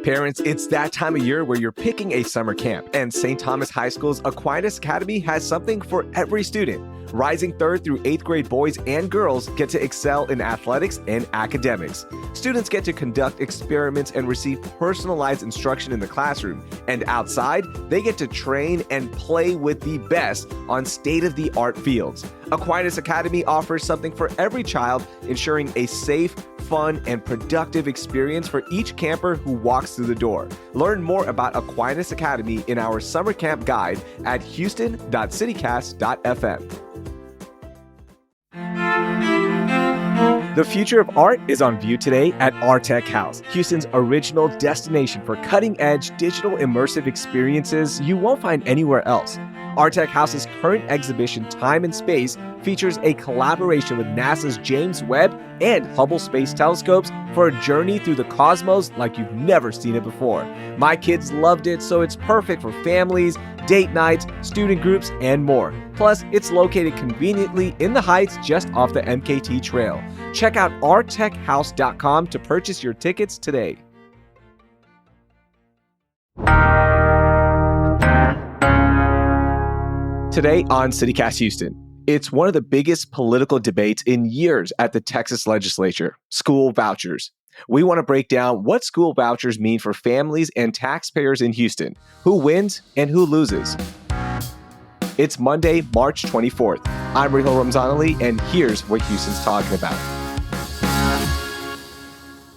Parents, it's that time of year where you're picking a summer camp, and St. Thomas High School's Aquinas Academy has something for every student. Rising 3rd through 8th grade boys and girls get to excel in athletics and academics. Students get to conduct experiments and receive personalized instruction in the classroom. And outside, they get to train and play with the best on state-of-the-art fields. Aquinas Academy offers something for every child, ensuring a safe, fun, and productive experience for each camper who walks through the door. Learn more about Aquinas Academy in our summer camp guide at houston.citycast.fm. The future of art is on view today at Artec House, Houston's original destination for cutting-edge digital immersive experiences you won't find anywhere else. Artec House's current exhibition, Time and Space, features a collaboration with NASA's James Webb and Hubble Space Telescopes for a journey through the cosmos like you've never seen it before. My kids loved it, so it's perfect for families, date nights, student groups, and more. Plus, it's located conveniently in the Heights just off the MKT trail. Check out artechhouse.com to purchase your tickets today. Today on CityCast Houston, it's one of the biggest political debates in years at the Texas legislature, school vouchers. We want to break down what school vouchers mean for families and taxpayers in Houston, who wins and who loses. It's Monday, March 24th. I'm Raheel Ramzanali, and here's what Houston's talking about.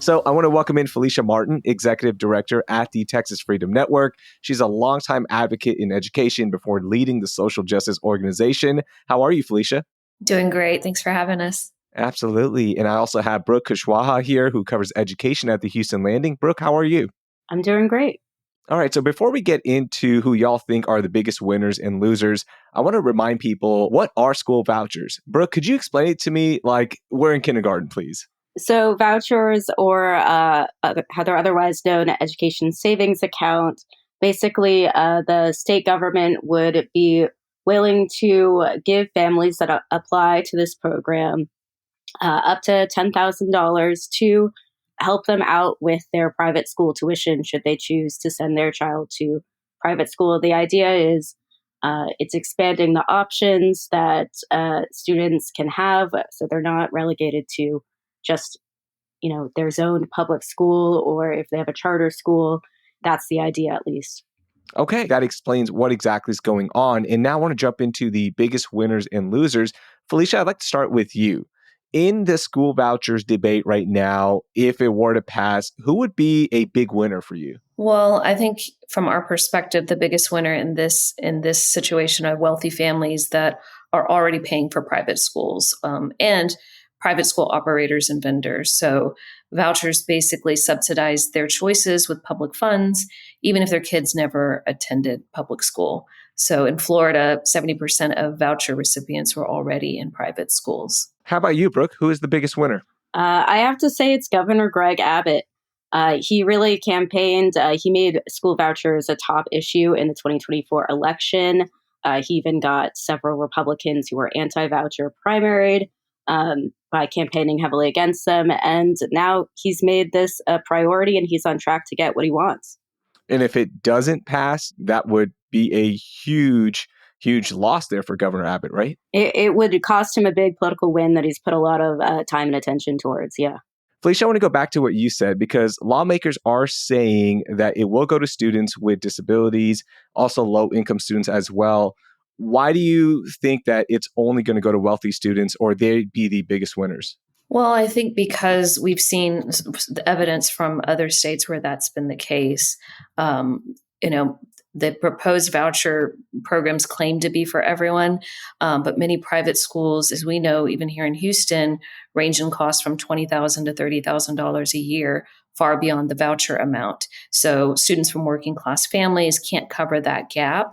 So I want to welcome in Felicia Martin, Executive Director at the Texas Freedom Network. She's a longtime advocate in education before leading the social justice organization. How are you, Felicia? Doing great. Thanks for having us. Absolutely. And I also have Brooke Kushwaha here, who covers education at the Houston Landing. Brooke, how are you? I'm doing great. All right. So before we get into who y'all think are the biggest winners and losers, I want to remind people, what are school vouchers? Brooke, could you explain it to me like we're in kindergarten, please? So vouchers, or how they're otherwise known, education savings account, basically the state government would be willing to give families that apply to this program up to $10,000 to help them out with their private school tuition should they choose to send their child to private school. The idea is it's expanding the options that students can have, so they're not relegated to just, their own public school, or if they have a charter school. That's the idea, at least. Okay, that explains what exactly is going on. And now I want to jump into the biggest winners and losers. Felicia, I'd like to start with you. In the school vouchers debate right now, if it were to pass, who would be a big winner for you? Well, I think from our perspective, the biggest winner in this situation are wealthy families that are already paying for private schools and private school operators and vendors. So vouchers basically subsidize their choices with public funds, even if their kids never attended public school. So in Florida, 70% of voucher recipients were already in private schools. How about you, Brooke? Who is the biggest winner? I have to say it's Governor Greg Abbott. He really campaigned. He made school vouchers a top issue in the 2024 election. He even got several Republicans who were anti-voucher primaried by campaigning heavily against them. And now he's made this a priority, and he's on track to get what he wants. And if it doesn't pass, that would be a huge loss there for Governor Abbott, right? It would cost him a big political win that he's put a lot of time and attention towards, yeah. Felicia, I want to go back to what you said, because lawmakers are saying that it will go to students with disabilities, also low-income students as well. Why do you think that it's only going to go to wealthy students, or they'd be the biggest winners? Well, I think because we've seen the evidence from other states where that's been the case. The proposed voucher programs claim to be for everyone, but many private schools, as we know, even here in Houston, range in cost from $20,000 to $30,000 a year, far beyond the voucher amount. So students from working class families can't cover that gap,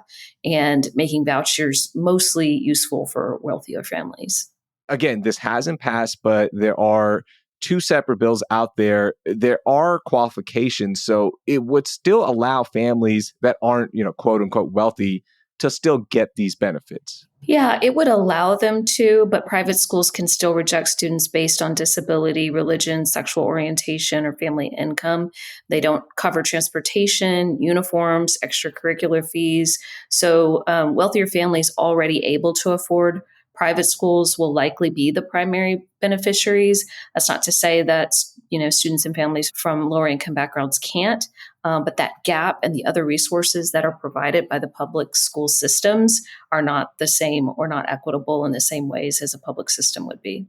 and making vouchers mostly useful for wealthier families. Again, this hasn't passed, but there are two separate bills out there. There are qualifications, so it would still allow families that aren't, quote unquote, wealthy to still get these benefits. Yeah, it would allow them to, but private schools can still reject students based on disability, religion, sexual orientation, or family income. They don't cover transportation, uniforms, extracurricular fees. So, wealthier families already able to afford private schools will likely be the primary beneficiaries. That's not to say that students and families from lower income backgrounds can't, but that gap and the other resources that are provided by the public school systems are not the same or not equitable in the same ways as a public system would be.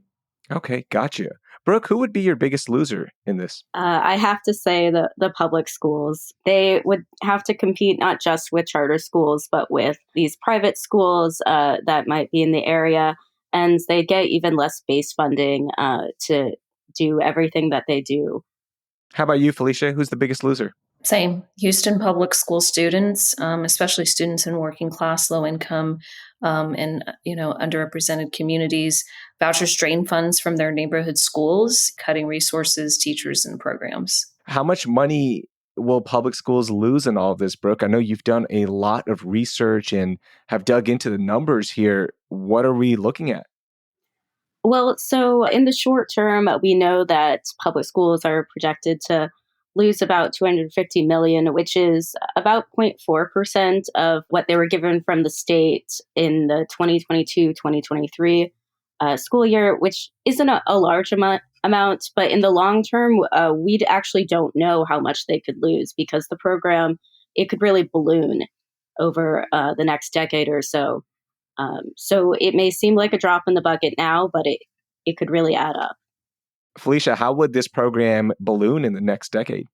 Okay, gotcha. Brooke, who would be your biggest loser in this? I have to say the public schools, they would have to compete not just with charter schools, but with these private schools that might be in the area. And they get even less base funding to do everything that they do. How about you, Felicia? Who's the biggest loser? Same. Houston public school students, especially students in working class, low income, and underrepresented communities, vouchers drain funds from their neighborhood schools, cutting resources, teachers, and programs. How much money will public schools lose in all of this, Brooke? I know you've done a lot of research and have dug into the numbers here. What are we looking at? Well, so in the short term, we know that public schools are projected to lose about 250 million, which is about 0.4% of what they were given from the state in the 2022-2023 school year, which isn't a large amount. But in the long term, we actually don't know how much they could lose because the program, it could really balloon over the next decade or so. So it may seem like a drop in the bucket now, but it could really add up. Felicia, how would this program balloon in the next decade?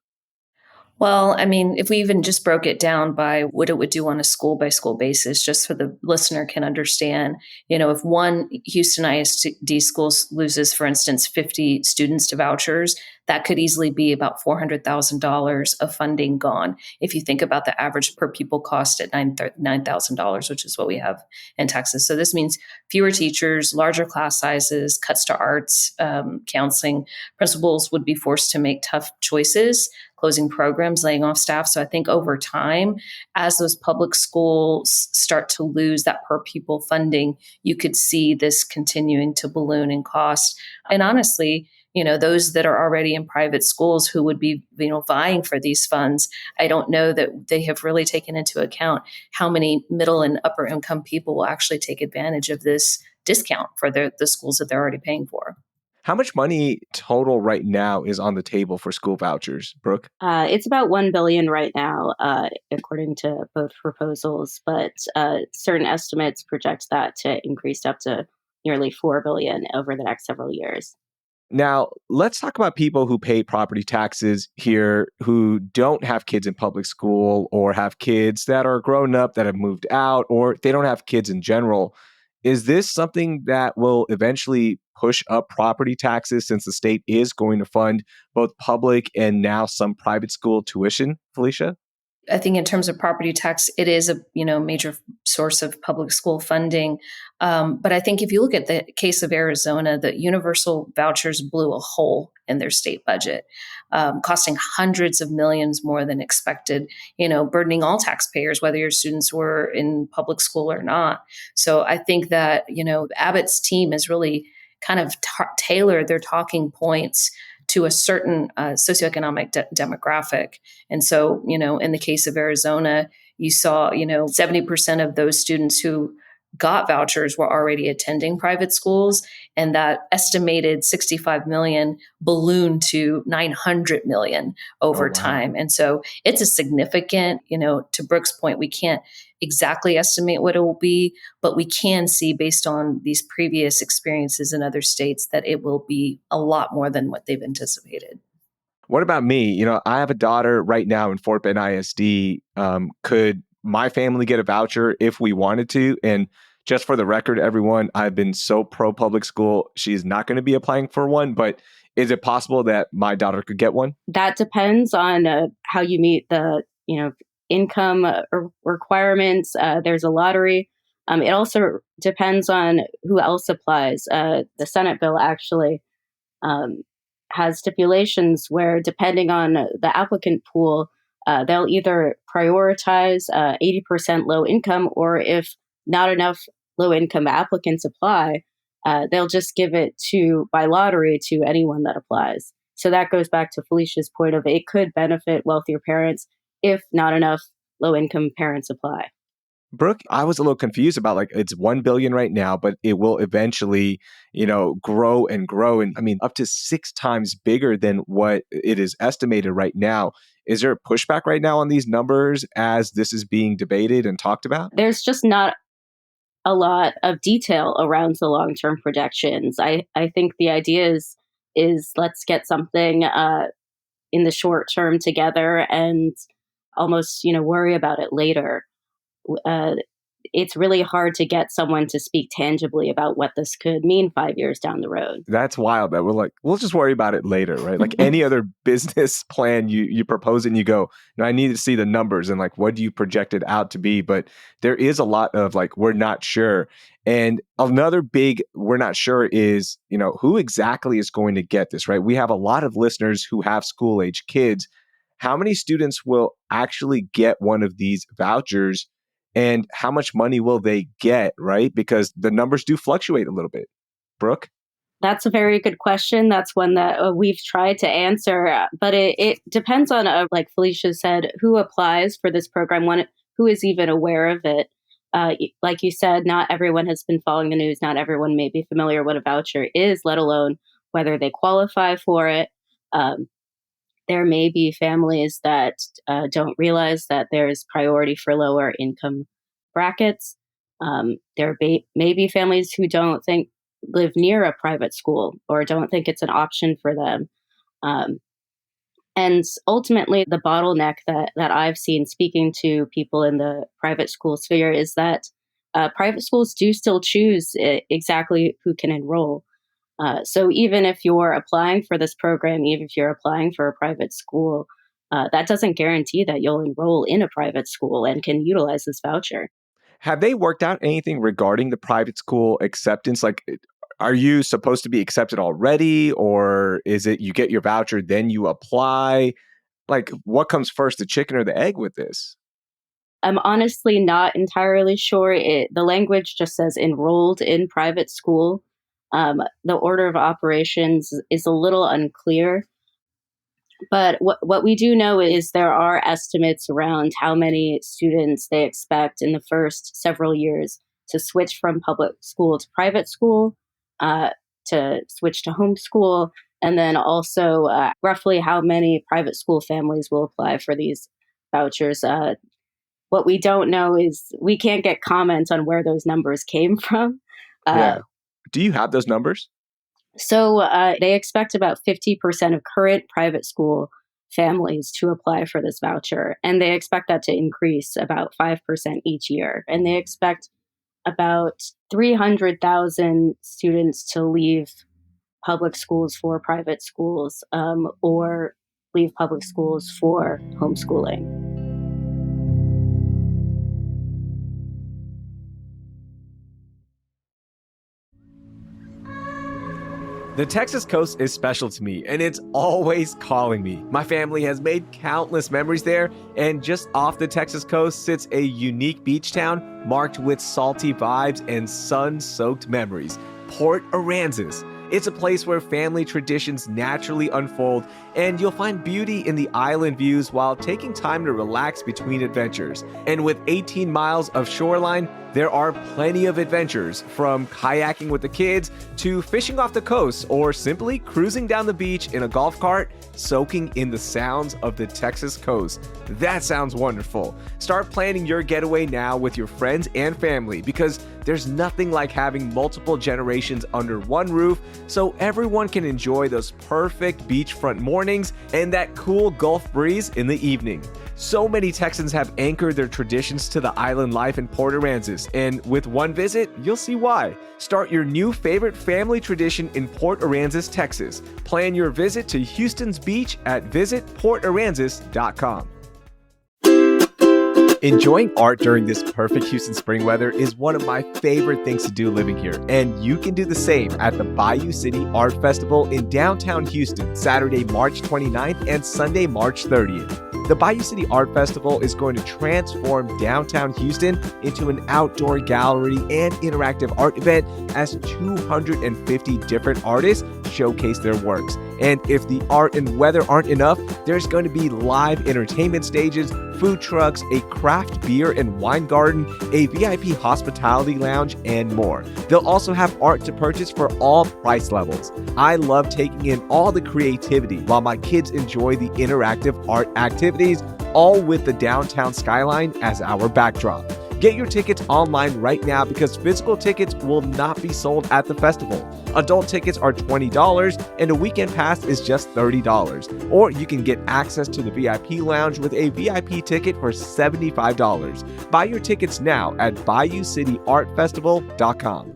Well, I mean, if we even just broke it down by what it would do on a school by school basis, just so the listener can understand, if one Houston ISD school loses, for instance, 50 students to vouchers, that could easily be about $400,000 of funding gone. If you think about the average per pupil cost at $9,000, which is what we have in Texas. So this means fewer teachers, larger class sizes, cuts to arts, counseling. Principals would be forced to make tough choices, closing programs, laying off staff. So I think over time, as those public schools start to lose that per pupil funding, you could see this continuing to balloon in cost. And honestly, those that are already in private schools who would be, vying for these funds, I don't know that they have really taken into account how many middle and upper income people will actually take advantage of this discount for the schools that they're already paying for. How much money total right now is on the table for school vouchers, Brooke? It's about 1 billion right now, according to both proposals, but certain estimates project that to increase up to nearly 4 billion over the next several years. Now, let's talk about people who pay property taxes here who don't have kids in public school or have kids that are grown up that have moved out or they don't have kids in general. Is this something that will eventually push up property taxes since the state is going to fund both public and now some private school tuition, Felicia? I think in terms of property tax, it is a major source of public school funding. But I think if you look at the case of Arizona, the universal vouchers blew a hole in their state budget, costing hundreds of millions more than expected. Burdening all taxpayers, whether your students were in public school or not. So I think that Abbott's team has really kind of tailored their talking points to a certain socioeconomic demographic. And so, in the case of Arizona, you saw, 70% of those students who got vouchers were already attending private schools. And that estimated 65 million ballooned to 900 million Oh, over wow. time. And so it's a significant, to Brooke's point, we can't exactly estimate what it will be, but we can see based on these previous experiences in other states that it will be a lot more than what they've anticipated. What about me? I have a daughter right now in Fort Bend ISD. Could my family get a voucher if we wanted to? And just for the record, everyone, I've been so pro public school. She's not going to be applying for one, but is it possible that my daughter could get one? That depends on how you meet the income requirements. There's a lottery. It also depends on who else applies. The Senate bill actually um, has stipulations where, depending on the applicant pool, they'll either prioritize 80% low income, or if not enough low-income applicants apply, they'll just give it by lottery to anyone that applies. So that goes back to Felicia's point of it could benefit wealthier parents if not enough low-income parents apply. Brooke, I was a little confused about it's 1 billion right now, but it will eventually, grow and grow. And I mean, up to 6 times bigger than what it is estimated right now. Is there pushback right now on these numbers as this is being debated and talked about? There's just not a lot of detail around the long-term projections. I think the idea is let's get something in the short term together and almost, worry about it later. It's really hard to get someone to speak tangibly about what this could mean 5 years down the road. That's wild that we'll just worry about it later, right? Like any other business plan, you propose it and you go, no, I need to see the numbers and what do you project it out to be? But there is a lot of we're not sure. And another big we're not sure is, who exactly is going to get this, right? We have a lot of listeners who have school age kids. How many students will actually get one of these vouchers? And how much money will they get, right? Because the numbers do fluctuate a little bit. Brooke? That's a very good question. That's one that we've tried to answer, but it depends on, like Felicia said, who applies for this program, who is even aware of it. Like you said, not everyone has been following the news. Not everyone may be familiar what a voucher is, let alone whether they qualify for it. There may be families that don't realize that there's priority for lower income brackets. There may be families who don't live near a private school or don't think it's an option for them. And ultimately, the bottleneck that I've seen speaking to people in the private school sphere is that private schools do still choose exactly who can enroll. So even if you're applying for this program, even if you're applying for a private school, that doesn't guarantee that you'll enroll in a private school and can utilize this voucher. Have they worked out anything regarding the private school acceptance? Are you supposed to be accepted already? Or is it you get your voucher, then you apply? What comes first, the chicken or the egg with this? I'm honestly not entirely sure. The language just says enrolled in private school. The order of operations is a little unclear. But what we do know is there are estimates around how many students they expect in the first several years to switch from public school to private school, to switch to homeschool, and then also roughly how many private school families will apply for these vouchers. What we don't know is we can't get comments on where those numbers came from. Yeah. Do you have those numbers? So they expect about 50% of current private school families to apply for this voucher, and they expect that to increase about 5% each year. And they expect about 300,000 students to leave public schools for private schools, or leave public schools for homeschooling. The Texas coast is special to me, and it's always calling me. My family has made countless memories there, and just off the Texas coast sits a unique beach town marked with salty vibes and sun-soaked memories, Port Aransas. It's a place where family traditions naturally unfold, and you'll find beauty in the island views while taking time to relax between adventures. And with 18 miles of shoreline, there are plenty of adventures, from kayaking with the kids to fishing off the coast or simply cruising down the beach in a golf cart, soaking in the sounds of the Texas coast. That sounds wonderful. Start planning your getaway now with your friends and family, because there's nothing like having multiple generations under one roof so everyone can enjoy those perfect beachfront mornings and that cool Gulf breeze in the evening. So many Texans have anchored their traditions to the island life in Port Aransas, and with one visit, you'll see why. Start your new favorite family tradition in Port Aransas, Texas. Plan your visit to Houston's beach at visitportaransas.com. Enjoying art during this perfect Houston spring weather is one of my favorite things to do living here, and you can do the same at the Bayou City Art Festival in downtown Houston, Saturday, March 29th and Sunday, March 30th. The Bayou City Art Festival is going to transform downtown Houston into an outdoor gallery and interactive art event as 250 different artists showcase their works. And if the art and weather aren't enough, there's going to be live entertainment stages, food trucks, a craft beer and wine garden, a VIP hospitality lounge, and more. They'll also have art to purchase for all price levels. I love taking in all the creativity while my kids enjoy the interactive art activities, all with the downtown skyline as our backdrop. Get your tickets online right now because physical tickets will not be sold at the festival. Adult tickets are $20 and a weekend pass is just $30. Or you can get access to the VIP lounge with a VIP ticket for $75. Buy your tickets now at BayouCityArtFestival.com.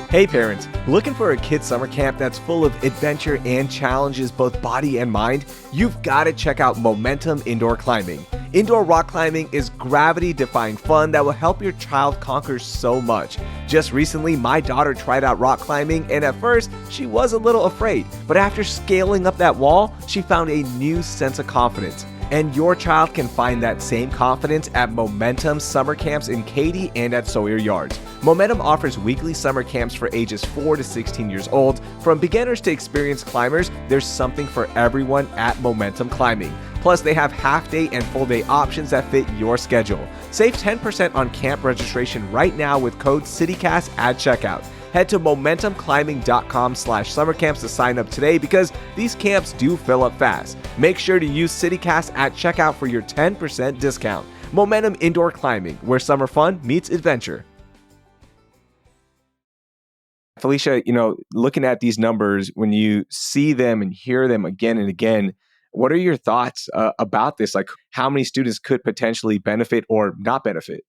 Hey parents, looking for a kid's summer camp that's full of adventure and challenges both body and mind? You've got to check out Momentum Indoor Climbing. Indoor rock climbing is gravity-defying fun that will help your child conquer so much. Just recently, my daughter tried out rock climbing, and at first, she was a little afraid. But after scaling up that wall, she found a new sense of confidence. And your child can find that same confidence at Momentum summer camps in Katy and at Sawyer Yards. Momentum offers weekly summer camps for ages 4 to 16 years old. From beginners to experienced climbers, there's something for everyone at Momentum Climbing. Plus, they have half-day and full-day options that fit your schedule. Save 10% on camp registration right now with code CityCast at checkout. Head to momentumclimbing.com/summercamps to sign up today because these camps do fill up fast. Make sure to use CityCast at checkout for your 10% discount. Momentum Indoor Climbing, where summer fun meets adventure. Felicia, looking at these numbers, when you see them and hear them again and again, what are your thoughts about this? Like, how many students could potentially benefit or not benefit?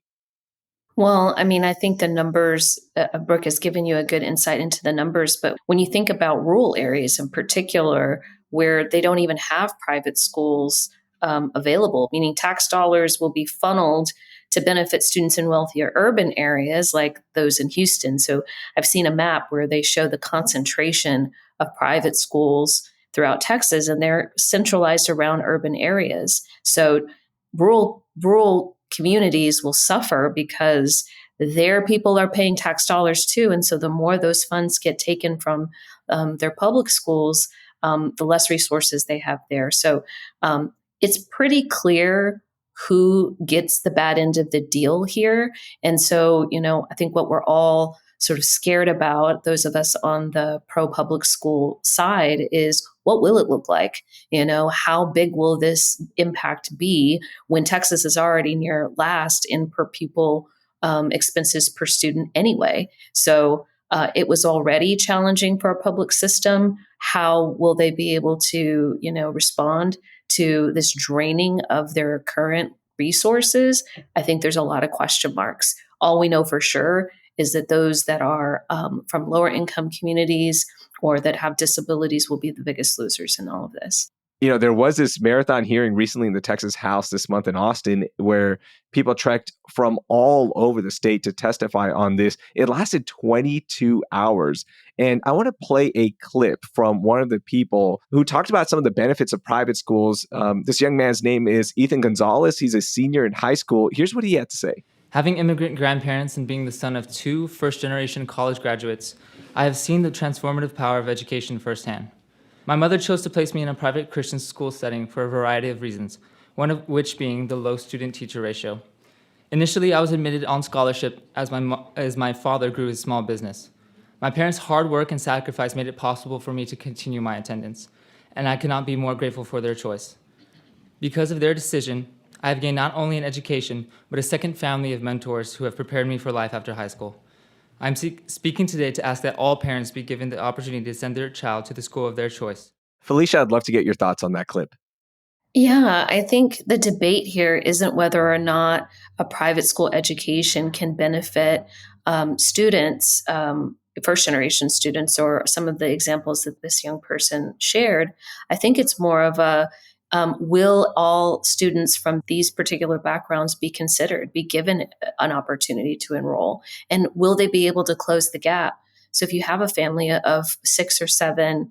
Well, I mean, I think the numbers, Brooke has given you a good insight into the numbers, but when you think about rural areas in particular, where they don't even have private schools available, meaning tax dollars will be funneled to benefit students in wealthier urban areas like those in Houston. So I've seen a map where they show the concentration of private schools throughout Texas, and they're centralized around urban areas. So rural communities will suffer because their people are paying tax dollars too. And so the more those funds get taken from their public schools, the less resources they have there. So it's pretty clear who gets the bad end of the deal here. And so, I think what we're all sort of scared about, those of us on the pro-public school side, is what will it look like? How big will this impact be when Texas is already near last in per pupil expenses per student anyway? So it was already challenging for a public system. How will they be able to, respond to this draining of their current resources? I think there's a lot of question marks. All we know for sure is that those that are from lower income communities or that have disabilities will be the biggest losers in all of this. There was this marathon hearing recently in the Texas House this month in Austin where people trekked from all over the state to testify on this. It lasted 22 hours. And I want to play a clip from one of the people who talked about some of the benefits of private schools. This young man's name is Ethan Gonzalez. He's a senior in high school. Here's what he had to say. Having immigrant grandparents and being the son of 2 first-generation college graduates, I have seen the transformative power of education firsthand. My mother chose to place me in a private Christian school setting for a variety of reasons, one of which being the low student-teacher ratio. Initially, I was admitted on scholarship as my father grew his small business. My parents' hard work and sacrifice made it possible for me to continue my attendance, and I cannot be more grateful for their choice. Because of their decision, I have gained not only an education, but a second family of mentors who have prepared me for life after high school. I'm speaking today to ask that all parents be given the opportunity to send their child to the school of their choice. Felicia, I'd love to get your thoughts on that clip. Yeah, I think the debate here isn't whether or not a private school education can benefit students, first generation students, or some of the examples that this young person shared. I think it's more of a will all students from these particular backgrounds be considered, be given an opportunity to enroll? And will they be able to close the gap So if you have a family of 6 or 7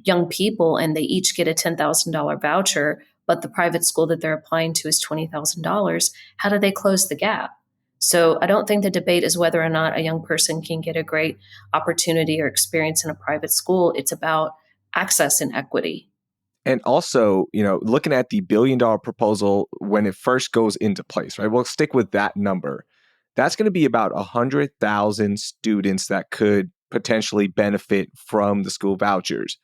young people and they each get a $10,000 voucher, but the private school that they're applying to is $20,000, how do they close the gap? So I don't think the debate is whether or not a young person can get a great opportunity or experience in a private school. It's about access and equity. And also, looking at the $1 billion proposal when it first goes into place, right? We'll stick with that number. That's going to be about 100,000 students that could potentially benefit from the school vouchers.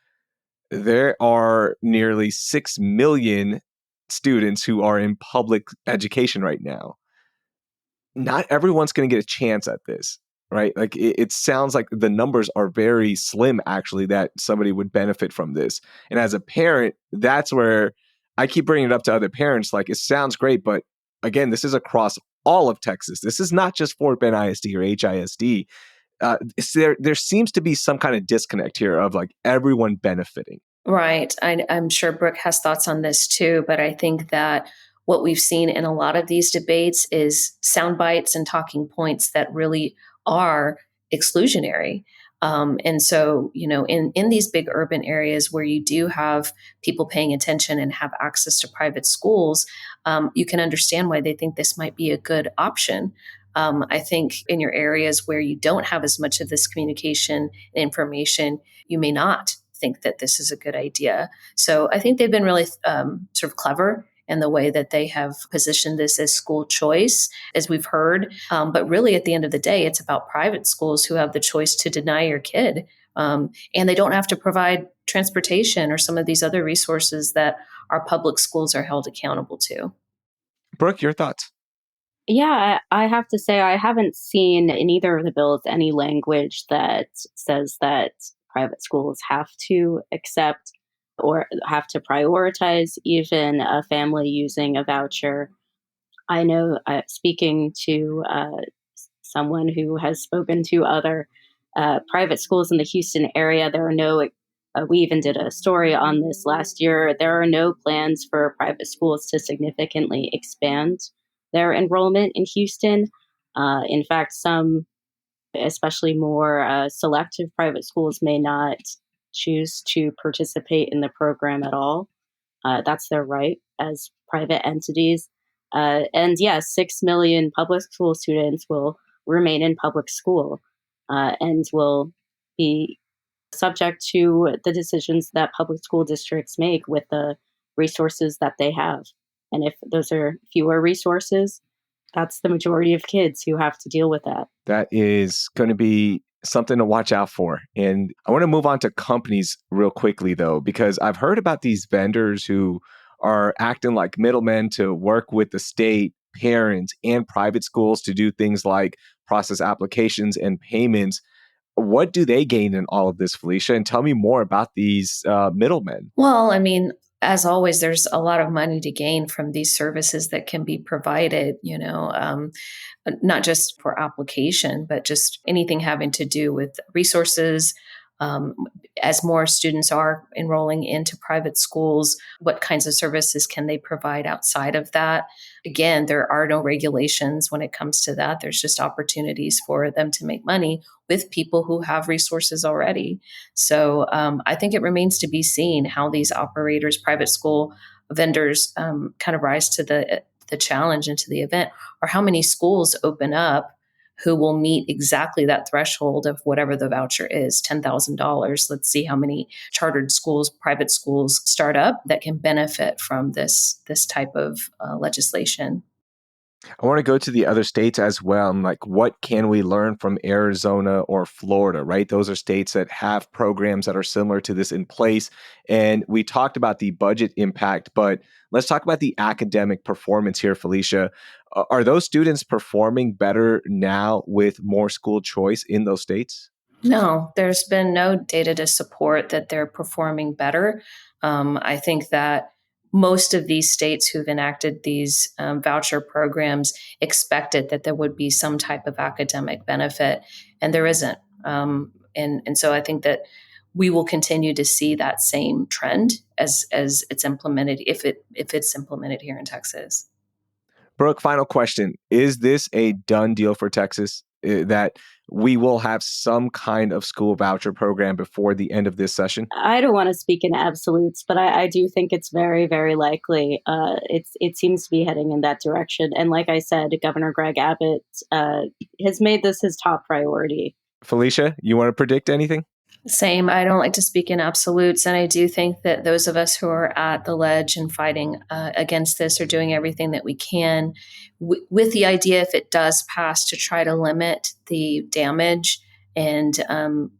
There are nearly 6 million students who are in public education right now. Not everyone's going to get a chance at this, right? Like it sounds like the numbers are very slim, actually, that somebody would benefit from this. And as a parent, that's where I keep bringing it up to other parents. Like, it sounds great, but again, this is across all of Texas. This is not just Fort Bend ISD or HISD. There seems to be some kind of disconnect here of like everyone benefiting. Right. I'm sure Brooke has thoughts on this too, but I think that what we've seen in a lot of these debates is sound bites and talking points that really are exclusionary. And so, in these big urban areas where you do have people paying attention and have access to private schools, you can understand why they think this might be a good option. I think in your areas where you don't have as much of this communication and information, you may not think that this is a good idea. So I think they've been really sort of clever in the way that they have positioned this as school choice, as we've heard. But really, at the end of the day, it's about private schools who have the choice to deny your kid. And they don't have to provide transportation or some of these other resources that our public schools are held accountable to. Brooke, your thoughts? Yeah, I have to say, I haven't seen in either of the bills any language that says that private schools have to accept or have to prioritize even a family using a voucher. I know, speaking to someone who has spoken to other private schools in the Houston area, there are no, we even did a story on this last year. There are no plans for private schools to significantly expand their enrollment in Houston. In fact, some, especially more selective private schools, may not choose to participate in the program at all. That's their right as private entities. And yes, 6 million public school students will remain in public school and will be subject to the decisions that public school districts make with the resources that they have. And if those are fewer resources, that's the majority of kids who have to deal with that. That is going to be something to watch out for. And I want to move on to companies real quickly, though, because I've heard about these vendors who are acting like middlemen to work with the state, parents, and private schools to do things like process applications and payments. What do they gain in all of this, Felicia? And tell me more about these middlemen. Well, I mean, as always, there's a lot of money to gain from these services that can be provided, not just for application, but just anything having to do with resources. As more students are enrolling into private schools, what kinds of services can they provide outside of that? Again, there are no regulations when it comes to that. There's just opportunities for them to make money with people who have resources already. So I think it remains to be seen how these operators, private school vendors, kind of rise to the challenge and to the event, or how many schools open up who will meet exactly that threshold of whatever the voucher is, $10,000. Let's see how many chartered schools, private schools start up that can benefit from this type of legislation. I want to go to the other states as well. And like, what can we learn from Arizona or Florida, right? Those are states that have programs that are similar to this in place. And we talked about the budget impact, but let's talk about the academic performance here, Felicia. Are those students performing better now with more school choice in those states? No, there's been no data to support that they're performing better. I think that most of these states who've enacted these voucher programs expected that there would be some type of academic benefit, and there isn't. And so I think that we will continue to see that same trend as it's implemented, if it's implemented here in Texas. Brooke, final question. Is this a done deal for Texas? that we will have some kind of school voucher program before the end of this session? I don't want to speak in absolutes, but I do think it's very, very likely. It seems to be heading in that direction. And like I said, Governor Greg Abbott has made this his top priority. Felicia, you want to predict anything? Same. I don't like to speak in absolutes. And I do think that those of us who are at the ledge and fighting against this are doing everything that we can with the idea, if it does pass, to try to limit the damage and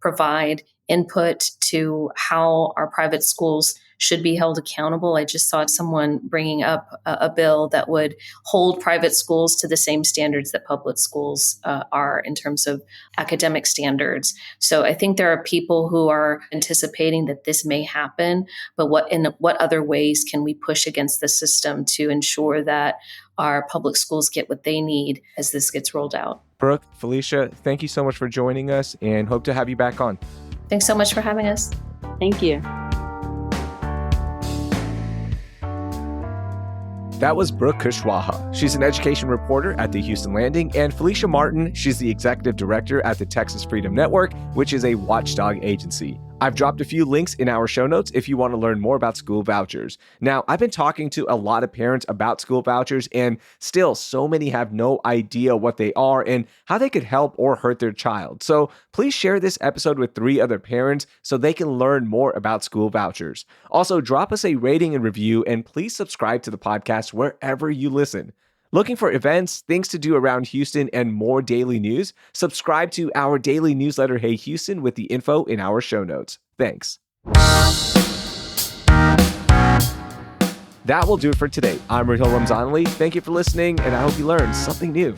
provide input to how our private schools should be held accountable. I just saw someone bringing up a bill that would hold private schools to the same standards that public schools are in terms of academic standards. So I think there are people who are anticipating that this may happen, but what other ways can we push against the system to ensure that our public schools get what they need as this gets rolled out? Brooke, Felicia, thank you so much for joining us and hope to have you back on. Thanks so much for having us. Thank you. That was Brooke Kushwaha. She's an education reporter at the Houston Landing, and Felicia Martin, she's the executive director at the Texas Freedom Network, which is a watchdog agency. I've dropped a few links in our show notes if you want to learn more about school vouchers. Now, I've been talking to a lot of parents about school vouchers, and still so many have no idea what they are and how they could help or hurt their child. So please share this episode with 3 other parents so they can learn more about school vouchers. Also, drop us a rating and review, and please subscribe to the podcast wherever you listen. Looking for events, things to do around Houston, and more daily news? Subscribe to our daily newsletter, Hey Houston, with the info in our show notes. Thanks. That will do it for today. I'm Raheel Ramzanali. Thank you for listening, and I hope you learned something new.